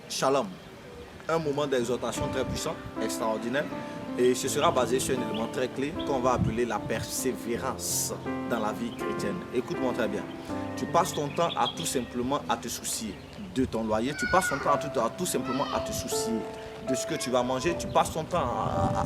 Shalom, un moment d'exhortation très puissant, extraordinaire, et ce sera basé sur un élément très clé qu'on va appeler la persévérance dans la vie chrétienne. Écoute-moi très bien. Tu passes ton temps à tout simplement à te soucier de ton loyer, tu passes ton temps à tout simplement à te soucier de ce que tu vas manger, tu passes ton temps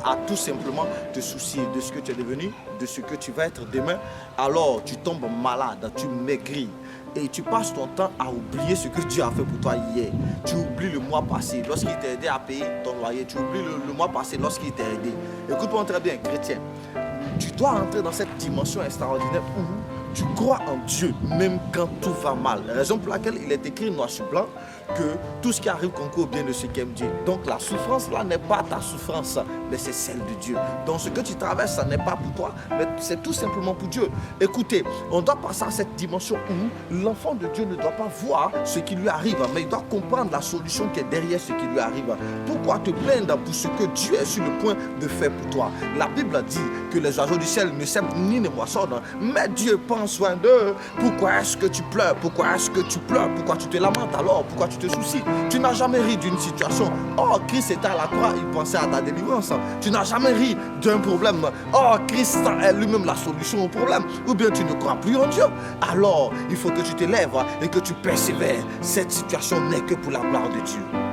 à tout simplement te soucier de ce que tu es devenu, de ce que tu vas être demain. Alors tu tombes malade, tu maigris. Et tu passes ton temps à oublier ce que Dieu a fait pour toi hier. Tu oublies le mois passé lorsqu'il t'a aidé à payer ton loyer. Tu oublies le mois passé lorsqu'il t'a aidé. Écoute-moi très bien, chrétien. Tu dois entrer dans cette dimension extraordinaire où tu crois en Dieu même quand tout va mal. Raison pour laquelle il est écrit noir sur blanc que tout ce qui arrive concourt au bien de ceux qui aiment Dieu. Donc la souffrance là n'est pas ta souffrance, mais c'est celle de Dieu. Donc ce que tu traverses, ça n'est pas pour toi, mais c'est tout simplement pour Dieu. Écoutez, on doit passer à cette dimension où l'enfant de Dieu ne doit pas voir ce qui lui arrive, mais il doit comprendre la solution qui est derrière ce qui lui arrive. Pourquoi te plaindre pour ce que Dieu est sur le point de faire pour toi? La Bible dit que les oiseaux du ciel ne sèment ni ne moissonnent, mais Dieu prend soin d'eux. Pourquoi est-ce que tu pleures? Pourquoi est-ce que tu pleures? Pourquoi tu te lamentes alors? Pourquoi tu te soucies? Tu n'as jamais ri d'une situation. Oh, Christ était à la croix, il pensait à ta délivrance. Tu n'as jamais ri d'un problème. Oh, Christ est lui-même la solution au problème. Ou bien tu ne crois plus en Dieu. Alors, il faut que tu te lèves et que tu persévères. Cette situation n'est que pour la gloire de Dieu.